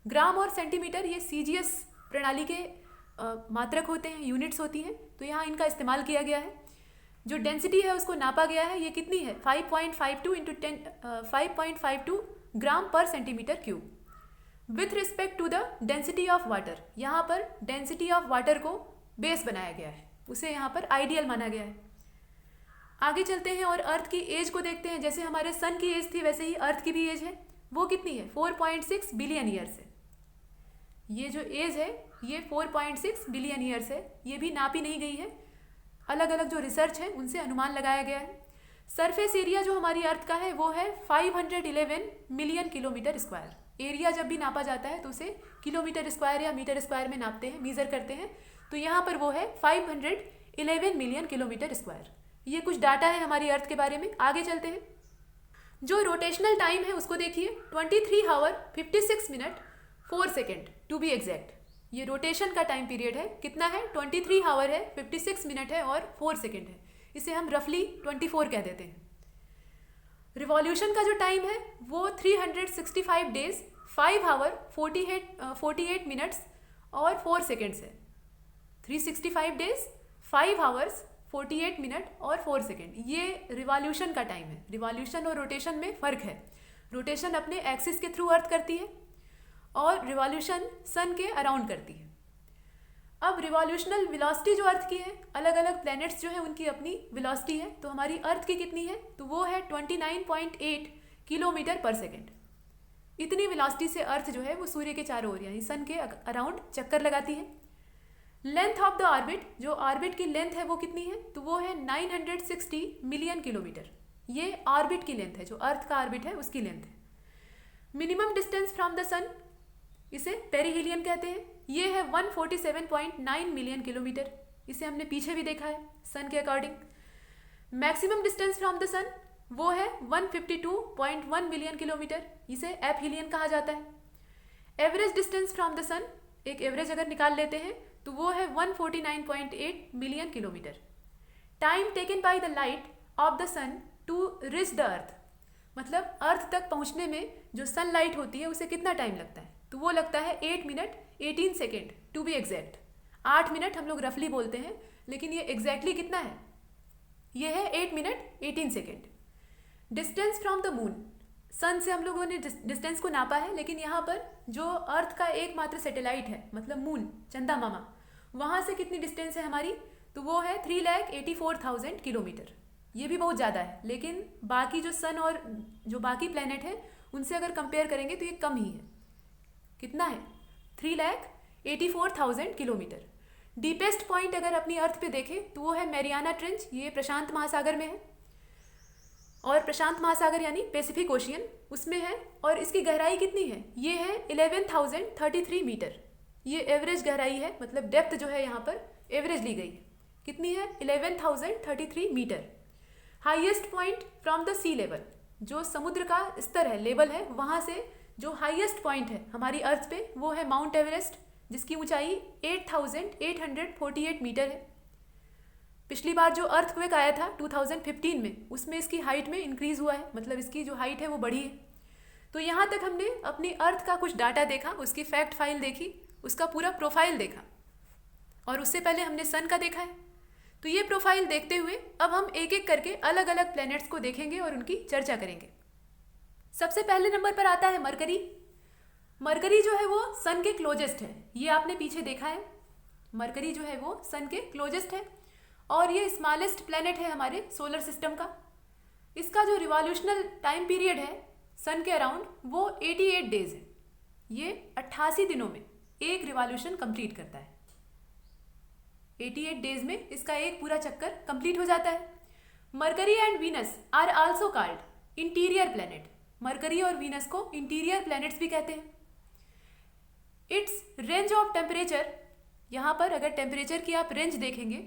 A: ग्राम और सेंटीमीटर ये CGS प्रणाली के मात्रक होते हैं, यूनिट्स होती हैं, तो यहाँ इनका इस्तेमाल किया गया है। जो डेंसिटी है उसको नापा गया है, ये कितनी है? 5.52 ग्राम पर centimetre cube. With respect to the density of water, यहाँ पर डेंसिटी ऑफ वाटर को बेस बनाया गया है, उसे यहाँ पर आइडियल माना गया है। आगे चलते हैं और अर्थ की एज को देखते हैं। जैसे हमारे सन की एज थी वैसे ही अर्थ की भी एज है। वो कितनी है? 4.6 बिलियन ईयर्स है। ये जो एज है ये 4.6 बिलियन ईयर्स है। ये भी नापी नहीं गई है, अलग अलग जो रिसर्च है उनसे अनुमान लगाया गया है। सरफेस एरिया जो हमारी अर्थ का है वो है 511 मिलियन किलोमीटर स्क्वायर। एरिया जब भी नापा जाता है तो उसे किलोमीटर स्क्वायर या मीटर स्क्वायर में नापते हैं, मीज़र करते हैं। तो यहाँ पर वो है 511 मिलियन किलोमीटर स्क्वायर। ये कुछ डाटा है हमारी अर्थ के बारे में। आगे चलते हैं। जो रोटेशनल टाइम है उसको देखिए, 23 hour 56 minute 4 second to be exact. ये रोटेशन का टाइम पीरियड है, कितना है? 23 आवर है, 56 मिनट है और 4 सेकेंड है। इसे हम रफली 24 कह देते हैं। रिवॉल्यूशन का जो टाइम है वो 365 डेज 5 आवर 48 मिनट्स और 4 सेकेंड्स है। 365 डेज 5 आवर्स 48 मिनट और 4 सेकेंड, ये रिवॉल्यूशन का टाइम है। रिवॉल्यूशन और रोटेशन में फ़र्क है। रोटेशन अपने एक्सिस के थ्रू अर्थ करती है और रिवॉल्यूशन सन के अराउंड करती है। अब रिवॉल्यूशनल वेलोसिटी जो अर्थ की है, अलग अलग प्लैनेट्स जो है उनकी अपनी वेलोसिटी है। तो हमारी अर्थ की कितनी है, तो वो है 29.8 किलोमीटर पर सेकेंड। इतनी वेलोसिटी से अर्थ जो है वो सूर्य के चारों ओर यानी सन के अराउंड चक्कर लगाती है। लेंथ ऑफ द ऑर्बिट, जो ऑर्बिट की लेंथ है वो कितनी है, तो वो है 960 मिलियन किलोमीटर। ये ऑर्बिट की लेंथ है, जो अर्थ का ऑर्बिट है उसकी लेंथ है। मिनिमम डिस्टेंस फ्रॉम द सन, इसे पेरिहेलियन कहते हैं, ये है 147.9 मिलियन किलोमीटर। इसे हमने पीछे भी देखा है सन के according. Maximum distance from the sun वो है 152.1 मिलियन किलोमीटर, इसे एपहीलियन कहा जाता है। एवरेज डिस्टेंस फ्रॉम द सन, एक एवरेज अगर निकाल लेते हैं तो वो है 149.8 million kilometre. Time taken by the light of the sun to reach the Earth, मतलब अर्थ तक पहुंचने में जो सनलाइट होती है उसे कितना टाइम लगता है, तो वो लगता है 8 minute 18 second to be exact. 8 minute हम लोग रफली बोलते हैं, लेकिन ये एग्जैक्टली कितना है, ये है 8 minute 18 second. Distance from the moon, sun से हम लोगों ने डिस्टेंस को नापा है, लेकिन यहाँ पर जो अर्थ का एकमात्र सैटेलाइट है मतलब मून, चंदा मामा, वहाँ से कितनी डिस्टेंस है हमारी, तो वो है 3,84,000 किलोमीटर। ये भी बहुत ज़्यादा है, लेकिन बाकी जो सन और जो बाकी प्लैनेट है उनसे अगर कंपेयर करेंगे तो ये कम ही है। कितना है, 3,84,000 किलोमीटर। डीपेस्ट पॉइंट अगर अपनी अर्थ पे देखें तो वो है मैरियाना ट्रेंच, ये प्रशांत महासागर में है। और प्रशांत महासागर यानी पैसिफिक ओशियन उसमें है, और इसकी गहराई कितनी है, ये है 11,033 मीटर। ये एवरेज गहराई है, मतलब डेप्थ जो है यहाँ पर एवरेज ली गई है। कितनी है, 11,033 metre. Highest point from the sea level, जो समुद्र का स्तर है, लेवल है, वहाँ से जो हाईएस्ट पॉइंट है हमारी अर्थ पे वो है माउंट एवरेस्ट, जिसकी ऊंचाई 8,848 मीटर है। पिछली बार जो अर्थक्वेक आया था 2015 में, उसमें इसकी हाइट में इंक्रीज हुआ है, मतलब इसकी जो हाइट है वो बढ़ी है। तो यहाँ तक हमने अपनी अर्थ का कुछ डाटा देखा, उसकी फैक्ट फाइल देखी, उसका पूरा प्रोफाइल देखा, और उससे पहले हमने सन का देखा है। तो ये प्रोफाइल देखते हुए अब हम एक एक करके अलग अलग प्लैनेट्स को देखेंगे और उनकी चर्चा करेंगे। सबसे पहले नंबर पर आता है मरकरी। मरकरी जो है वो सन के क्लोजेस्ट है, ये आपने पीछे देखा है। मरकरी जो है वो सन के क्लोजेस्ट है और ये स्मॉलेस्ट प्लैनेट है हमारे सोलर सिस्टम का। इसका जो रिवॉल्यूशनल टाइम पीरियड है सन के अराउंड वो 88 डेज है। ये 88 दिनों में एक रिवॉल्यूशन कंप्लीट करता है। 88 डेज में इसका एक पूरा चक्कर कंप्लीट हो जाता है। Mercury and Venus are also called interior planet. Mercury और वीनस को इंटीरियर प्लैनेट्स भी कहते हैं। इट्स रेंज ऑफ टेम्परेचर, यहाँ पर अगर टेम्परेचर की आप रेंज देखेंगे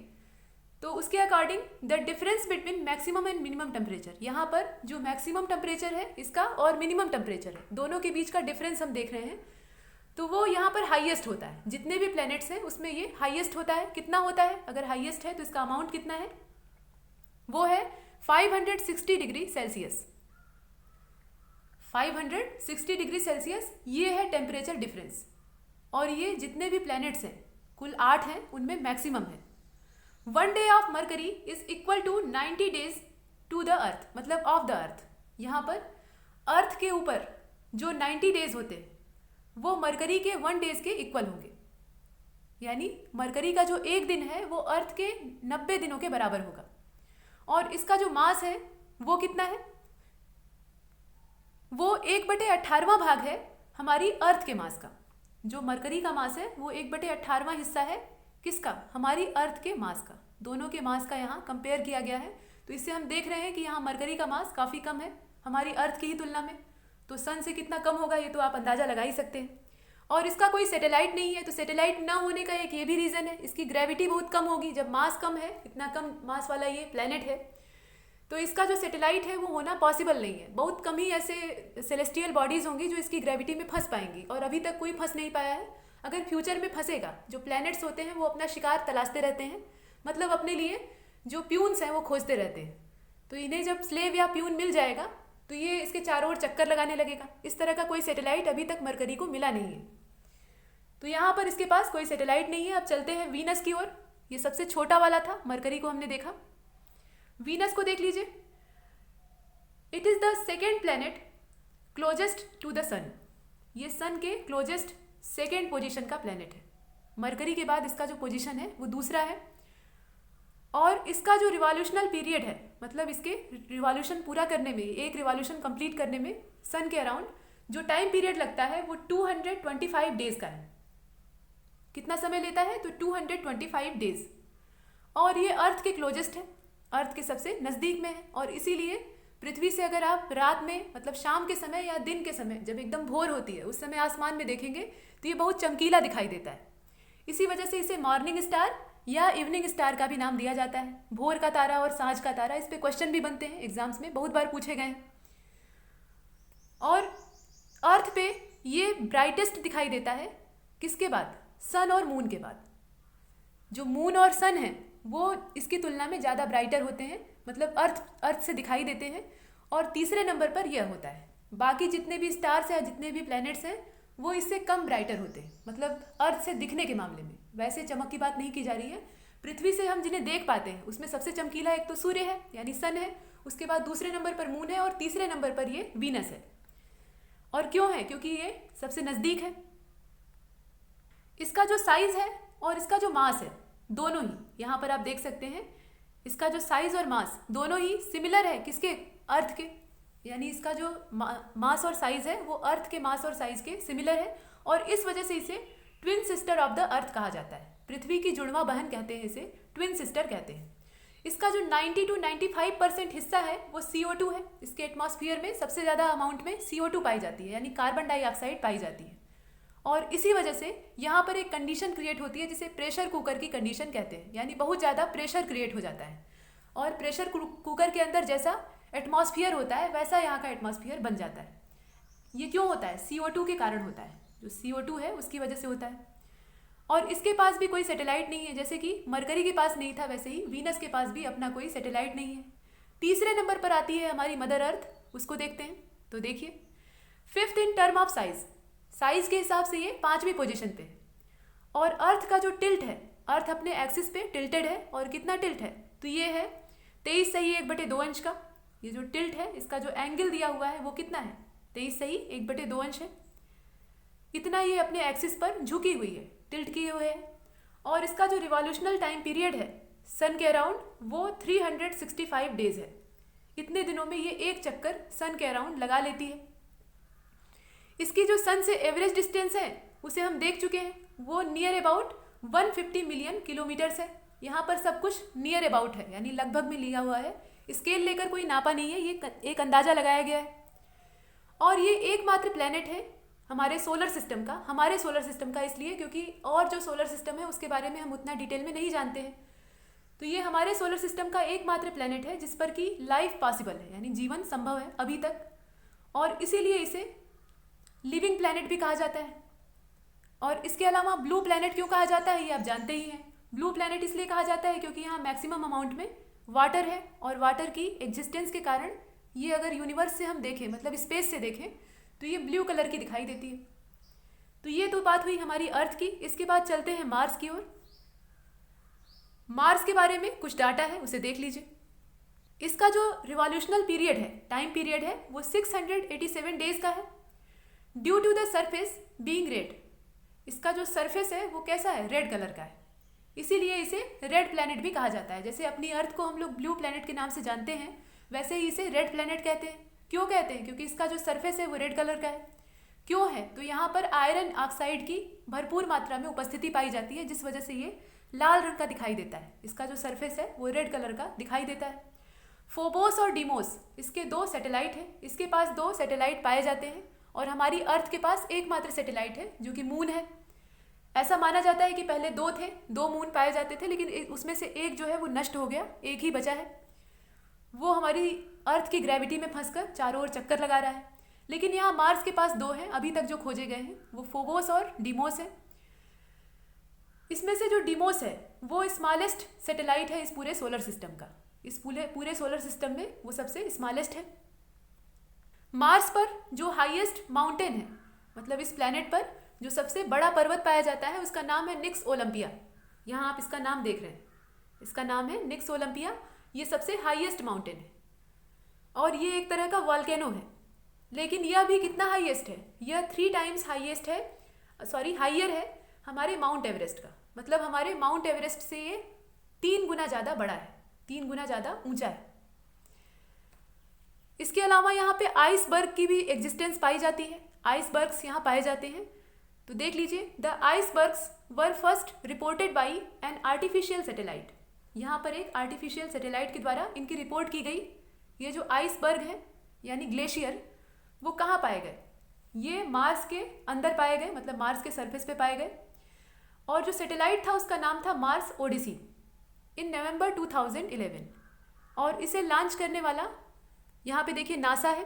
A: तो उसके according the difference between maximum and minimum temperature, यहाँ पर जो मैक्सिमम टेम्परेचर है इसका और मिनिमम टेम्परेचर है, दोनों के बीच का डिफरेंस हम देख रहे हैं, तो वो यहाँ पर हाईएस्ट होता है। जितने भी प्लैनेट्स हैं उसमें ये हाईएस्ट होता है। कितना होता है, अगर हाईएस्ट है तो इसका अमाउंट कितना है, वो है 560 डिग्री सेल्सियस। 560 डिग्री सेल्सियस ये है टेम्परेचर डिफरेंस। और ये जितने भी प्लैनेट्स हैं, कुल 8 हैं, उनमें मैक्सिमम है। 1 day of Mercury is equal to 90 days to the Earth, मतलब ऑफ द अर्थ। यहाँ पर अर्थ के ऊपर जो 90 डेज होते हैं वो मरकरी के 1 डेज के इक्वल होंगे। यानी मरकरी का जो एक दिन है वो अर्थ के 90 दिनों के बराबर होगा। और इसका जो मास है वो कितना है, वो 1/18वां भाग है हमारी अर्थ के मास का। जो मरकरी का मास है वो 1/18वां हिस्सा है किसका, हमारी अर्थ के मास का। दोनों के मास का यहाँ कंपेयर किया गया है, तो इससे हम देख रहे हैं कि यहाँ मरकरी का मास काफ़ी कम है हमारी अर्थ की ही तुलना में। तो सन से कितना कम होगा ये तो आप अंदाज़ा लगा ही सकते हैं। और इसका कोई सैटेलाइट नहीं है, तो सैटेलाइट ना होने का एक ये भी रीज़न है, इसकी ग्रेविटी बहुत कम होगी। जब मास कम है, इतना कम मास वाला ये प्लैनेट है, तो इसका जो सैटेलाइट है वो होना पॉसिबल नहीं है। बहुत कम ही ऐसे सेलेस्टियल बॉडीज़ होंगी जो इसकी ग्रेविटी में फंस पाएंगी, और अभी तक कोई फंस नहीं पाया है। अगर फ्यूचर में फंसेगा, जो प्लैनेट्स होते हैं वो अपना शिकार तलाशते रहते हैं, मतलब अपने लिए जो प्यून्स हैं वो खोजते रहते हैं। तो इन्हें जब स्लेव या प्यून मिल जाएगा तो ये इसके चारों ओर चक्कर लगाने लगेगा। इस तरह का कोई सैटेलाइट अभी तक मरकरी को मिला नहीं है। तो यहाँ पर इसके पास कोई सैटेलाइट नहीं है। अब चलते हैं वीनस की ओर। ये सबसे छोटा वाला था, मरकरी को हमने देखा। वीनस को देख लीजिए। It is the second planet closest to the sun. ये सन के क्लोजेस्ट सेकेंड पोजीशन का प्लैनेट है। मरकरी के बाद इसका जो पोजीशन है वो दूसरा है। और इसका जो रिवॉल्यूशनल पीरियड है, मतलब इसके रिवॉल्यूशन पूरा करने में, एक रिवॉल्यूशन कंप्लीट करने में सन के अराउंड जो टाइम पीरियड लगता है वो 225 डेज का है। कितना समय लेता है? तो 225 डेज। और ये अर्थ के क्लोजेस्ट है, अर्थ के सबसे नज़दीक में है। और इसीलिए पृथ्वी से अगर आप रात में, मतलब शाम के समय या दिन के समय, जब एकदम भोर होती है उस समय आसमान में देखेंगे तो ये बहुत चमकीला दिखाई देता है। इसी वजह से इसे मॉर्निंग स्टार या इवनिंग स्टार का भी नाम दिया जाता है। भोर का तारा और सांझ का तारा, इस पे क्वेश्चन भी बनते हैं एग्जाम्स में, बहुत बार पूछे गए हैं। और अर्थ पे ये ब्राइटेस्ट दिखाई देता है किसके बाद? सन और मून के बाद। जो मून और सन है वो इसकी तुलना में ज़्यादा ब्राइटर होते हैं, मतलब अर्थ से दिखाई देते हैं। और तीसरे नंबर पर यह होता है। बाकी जितने भी स्टार्स हैं, जितने भी प्लैनेट्स हैं, वो इससे कम ब्राइटर होते हैं, मतलब अर्थ से दिखने के मामले में। वैसे चमक की बात नहीं की जा रही है। पृथ्वी से हम जिन्हें देख पाते हैं उसमें सबसे चमकीला एक तो सूर्य है, यानी सन है। उसके बाद दूसरे नंबर पर मून है और तीसरे नंबर पर ये वीनस है। और क्यों है? क्योंकि ये सबसे नज़दीक है। इसका जो साइज़ है और इसका जो मास है, दोनों ही यहाँ पर आप देख सकते हैं, इसका जो साइज़ और मास दोनों ही सिमिलर है। किसके? अर्थ के। यानी इसका जो मास और साइज़ है वो अर्थ के मास और साइज़ के सिमिलर है। और इस वजह से इसे twin sister of the earth कहा जाता है। पृथ्वी की जुड़वा बहन कहते हैं इसे, ट्विन सिस्टर कहते हैं। इसका जो 90 to 95% हिस्सा है वो CO2 है। इसके एटमॉस्फेयर में सबसे ज़्यादा अमाउंट में CO2 पाई जाती है, यानी कार्बन डाइऑक्साइड पाई जाती है। और इसी वजह से यहाँ पर एक कंडीशन क्रिएट होती है जिसे प्रेशर कुकर की कंडीशन कहते हैं, यानी बहुत ज़्यादा प्रेशर क्रिएट हो जाता है। और प्रेशर कुकर के अंदर जैसा एटमॉस्फेयर होता है वैसा यहाँ का एटमॉस्फेयर बन जाता है। ये क्यों होता है? CO2 के कारण होता है। जो CO2 है उसकी वजह से होता है। और इसके पास भी कोई सैटेलाइट नहीं है। जैसे कि मरकरी के पास नहीं था, वैसे ही वीनस के पास भी अपना कोई सैटेलाइट नहीं है। तीसरे नंबर पर आती है हमारी मदर अर्थ, उसको देखते हैं। तो देखिए, 5th in term of size, size के हिसाब से ये 5वीं पोजीशन पे है। और अर्थ का जो टिल्ट है, अर्थ अपने एक्सिस पे टिल्टेड है। और कितना टिल्ट है? तो ये है 23 सही 1/2 अंश का। ये जो टिल्ट है, इसका जो एंगल दिया हुआ है वो कितना है? 23 सही 1/2 अंश है। इतना ये अपने एक्सिस पर झुकी हुई है, टिल्ट किए हुए है। और इसका जो रिवॉल्यूशनल टाइम पीरियड है सन के अराउंड वो 365 डेज है। इतने दिनों में ये एक चक्कर सन के अराउंड लगा लेती है। इसकी जो सन से एवरेज डिस्टेंस है उसे हम देख चुके हैं, वो नियर अबाउट 150 मिलियन किलोमीटर्स है। यहाँ पर सब कुछ नियर अबाउट है, यानी लगभग में लिया हुआ है। स्केल लेकर कोई नापा नहीं है, ये एक अंदाज़ा लगाया गया है। और ये एकमात्र प्लैनेट है हमारे सोलर सिस्टम का। हमारे सोलर सिस्टम का इसलिए क्योंकि और जो सोलर सिस्टम है उसके बारे में हम उतना डिटेल में नहीं जानते हैं। तो ये हमारे सोलर सिस्टम का एकमात्र प्लैनेट है जिस पर कि लाइफ पॉसिबल है, यानी जीवन संभव है अभी तक। और इसीलिए इसे लिविंग प्लैनेट भी कहा जाता है। और इसके अलावा ब्लू प्लैनेट क्यों कहा जाता है ये आप जानते ही हैं। ब्लू प्लैनेट इसलिए कहा जाता है क्योंकि यहाँ मैक्सिमम अमाउंट में वाटर है। और वाटर की एग्जिस्टेंस के कारण ये अगर यूनिवर्स से हम देखें, मतलब स्पेस से देखें, तो ये ब्लू कलर की दिखाई देती है। तो ये तो बात हुई हमारी अर्थ की। इसके बाद चलते हैं मार्स की ओर। मार्स के बारे में कुछ डाटा है, उसे देख लीजिए। इसका जो रिवॉल्यूशनल पीरियड है, टाइम पीरियड है, वो 687 डेज का है। Due to the surface being red, इसका जो सरफेस है वो कैसा है? रेड कलर का है। इसीलिए इसे रेड प्लैनेट भी कहा जाता है। जैसे अपनी अर्थ को हम लोग ब्लू प्लैनेट के नाम से जानते हैं, वैसे ही इसे रेड प्लैनेट कहते हैं। क्यों कहते हैं? क्योंकि इसका जो सरफेस है वो रेड कलर का है। क्यों है? तो यहाँ पर आयरन ऑक्साइड की भरपूर मात्रा में उपस्थिति पाई जाती है, जिस वजह से ये लाल रंग का दिखाई देता है। इसका जो सरफेस है वो रेड कलर का दिखाई देता है। फोबोस और डीमोस, इसके 2 सैटेलाइट हैं। इसके पास 2 सैटेलाइट पाए जाते हैं। और हमारी अर्थ के पास एकमात्र सैटेलाइट है जो कि मून है। ऐसा माना जाता है कि पहले 2 थे, 2 मून पाए जाते थे, लेकिन उसमें से एक जो है वो नष्ट हो गया, एक ही बचा है। वो हमारी अर्थ की ग्रेविटी में फंसकर चारों ओर चक्कर लगा रहा है। लेकिन यहाँ मार्स के पास 2 हैं अभी तक जो खोजे गए हैं, वो फोबोस और डीमोस है। इसमें से जो डीमोस है वो स्मॉलेस्ट सैटेलाइट है इस पूरे सोलर सिस्टम का। इस पूरे सोलर सिस्टम में वो सबसे स्मॉलेस्ट है। मार्स पर जो हाईएस्ट माउंटेन है, मतलब इस प्लैनेट पर जो सबसे बड़ा पर्वत पाया जाता है, उसका नाम है निक्स ओलंपिया। यहाँ आप इसका नाम देख रहे हैं, इसका नाम है निक्स ओलंपिया। ये सबसे हाईएस्ट माउंटेन है और ये एक तरह का वॉल्केनो है। लेकिन यह भी कितना हाईएस्ट है? यह 3 टाइम्स हाईएस्ट है, हाइयर है हमारे माउंट एवरेस्ट का। मतलब हमारे माउंट एवरेस्ट से ये 3 गुना ज़्यादा बड़ा है, 3 गुना ज़्यादा ऊंचा है। इसके अलावा यहाँ पे आइसबर्ग की भी एग्जिस्टेंस पाई जाती है। आइसबर्ग्स यहाँ पाए जाते हैं। तो देख लीजिए, the icebergs were first reported by an artificial satellite. यहाँ पर एक आर्टिफिशियल सैटेलाइट के द्वारा इनकी रिपोर्ट की गई। ये जो आइसबर्ग है यानी ग्लेशियर, वो कहाँ पाए गए? ये मार्स के अंदर पाए गए, मतलब मार्स के सरफेस पे पाए गए। और जो सैटेलाइट था उसका नाम था मार्स ओडिसी इन नवंबर 2011। और इसे लॉन्च करने वाला यहाँ पे देखिए नासा है।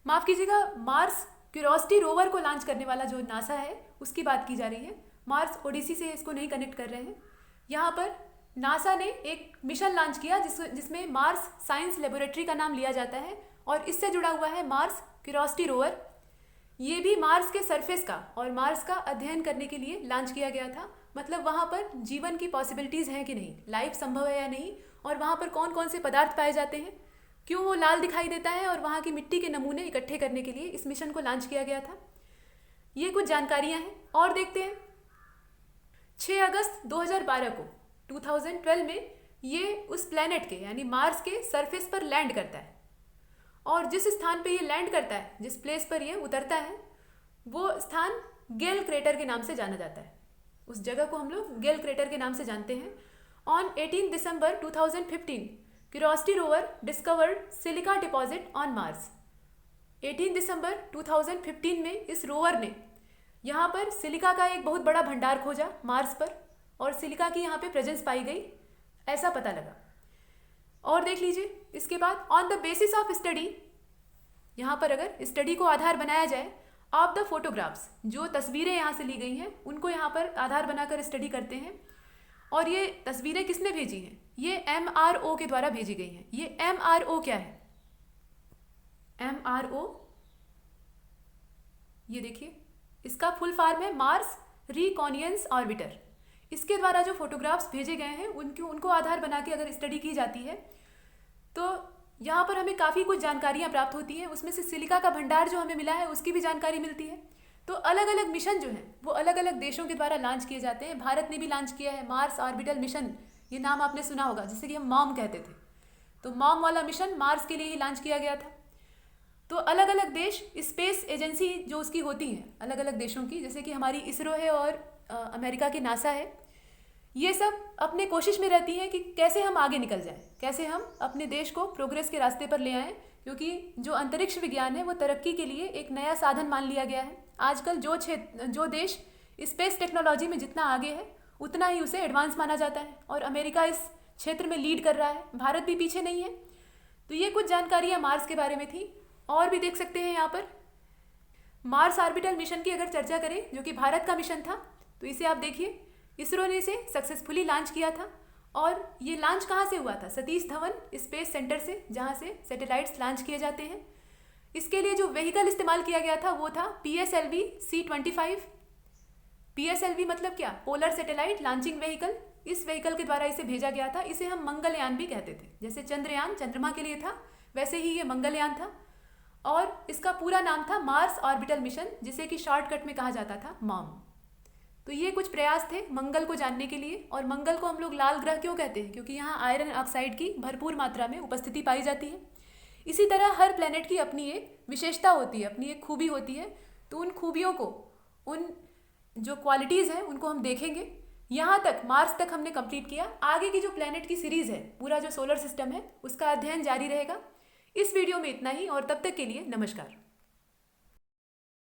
A: माफ़ कीजिएगा, मार्स क्यूरोसिटी रोवर को लॉन्च करने वाला जो नासा है उसकी बात की जा रही है। मार्स ओडिसी से इसको नहीं कनेक्ट कर रहे हैं। यहाँ पर नासा ने एक मिशन लॉन्च किया जिसमें मार्स साइंस लेबोरेटरी का नाम लिया जाता है और इससे जुड़ा हुआ है मार्स क्यूरोसिटी रोवर। ये भी मार्स के सरफेस का और मार्स का अध्ययन करने के लिए लॉन्च किया गया था। मतलब वहाँ पर जीवन की पॉसिबिलिटीज़ हैं कि नहीं, लाइफ संभव है या नहीं, और वहाँ पर कौन कौन से पदार्थ पाए जाते हैं, क्यों वो लाल दिखाई देता है, और वहाँ की मिट्टी के नमूने इकट्ठे करने के लिए इस मिशन को लॉन्च किया गया था। ये कुछ जानकारियाँ हैं और देखते हैं। 6 अगस्त 2012 को 2012 में ये उस प्लैनेट के यानी मार्स के सरफेस पर लैंड करता है। और जिस स्थान पे ये लैंड करता है, जिस प्लेस पर ये उतरता है, वो स्थान गेल क्रेटर के नाम से जाना जाता है। उस जगह को हम लोग गेल क्रेटर के नाम से जानते हैं। On 18 December 2015 curiosity rover discovered silica deposit on Mars. 18 दिसंबर 2015 में इस रोवर ने यहाँ पर सिलिका का एक बहुत बड़ा भंडार खोजा मार्स पर, और सिलिका की यहाँ पे प्रेजेंस पाई गई, ऐसा पता लगा। और देख लीजिए इसके बाद, on the basis of study, यहाँ पर अगर स्टडी को आधार बनाया जाए, ऑफ द फोटोग्राफ्स, जो तस्वीरें यहाँ से ली गई हैं उनको यहाँ पर आधार बनाकर स्टडी करते हैं। और ये तस्वीरें किसने भेजी हैं? ये MRO के द्वारा भेजी गई हैं। ये MRO क्या है? MRO, ये देखिए, इसका फुल फॉर्म है मार्स रिकॉनियंस ऑर्बिटर। इसके द्वारा जो फोटोग्राफ्स भेजे गए हैं उनको आधार बना के अगर स्टडी की जाती है तो यहाँ पर हमें काफ़ी कुछ जानकारियाँ प्राप्त होती हैं। उसमें से सिलिका का भंडार जो हमें मिला है उसकी भी जानकारी मिलती है। तो अलग अलग मिशन जो हैं वो अलग अलग देशों के द्वारा लॉन्च किए जाते हैं। भारत ने भी लॉन्च किया है मार्स ऑर्बिटल मिशन, ये नाम आपने सुना होगा, जिसे कि हम मॉम कहते थे। तो मॉम वाला मिशन मार्स के लिए ही लॉन्च किया गया था। तो अलग अलग देश, स्पेस एजेंसी जो उसकी होती हैं अलग अलग देशों की, जैसे कि हमारी इसरो है और अमेरिका की नासा है, ये सब अपने कोशिश में रहती हैं कि कैसे हम आगे निकल जाएं, कैसे हम अपने देश को प्रोग्रेस के रास्ते पर ले आएं। क्योंकि जो अंतरिक्ष विज्ञान है वो तरक्की के लिए एक नया साधन मान लिया गया है। आजकल जो देश स्पेस टेक्नोलॉजी में जितना आगे है उतना ही उसे एडवांस माना जाता है, और अमेरिका इस क्षेत्र में लीड कर रहा है, भारत भी पीछे नहीं है। तो ये कुछ जानकारियाँ मार्स के बारे में थी। और भी देख सकते हैं यहाँ पर मार्स ऑर्बिटल मिशन की अगर चर्चा करें, जो कि भारत का मिशन था, तो इसे आप देखिए, इसरो ने इसे सक्सेसफुली लॉन्च किया था। और ये लॉन्च कहाँ से हुआ था? सतीश धवन स्पेस सेंटर से, जहाँ से सैटेलाइट्स लॉन्च किए जाते हैं। इसके लिए जो व्हीकल इस्तेमाल किया गया था वो था PSLV C-25। PSLV मतलब क्या? Polar satellite launching vehicle. इस व्हीकल के द्वारा इसे भेजा गया था। इसे हम मंगलयान भी कहते थे। जैसे चंद्रयान चंद्रमा के लिए था, वैसे ही ये मंगलयान था। और इसका पूरा नाम था मार्स ऑर्बिटल मिशन, जिसे कि शॉर्टकट में कहा जाता था मॉम। तो ये कुछ प्रयास थे मंगल को जानने के लिए। और मंगल को हम लोग लाल ग्रह क्यों कहते हैं? क्योंकि यहाँ आयरन ऑक्साइड की भरपूर मात्रा में उपस्थिति पाई जाती है। इसी तरह हर प्लेनेट की अपनी एक विशेषता होती है, अपनी एक खूबी होती है। तो उन खूबियों को, उन जो क्वालिटीज़ हैं उनको हम देखेंगे। यहाँ तक मार्स तक हमने कंप्लीट किया। आगे की जो प्लेनेट की सीरीज़ है, पूरा जो सोलर सिस्टम है, उसका अध्ययन जारी रहेगा। इस वीडियो में इतना ही, और तब तक के लिए नमस्कार।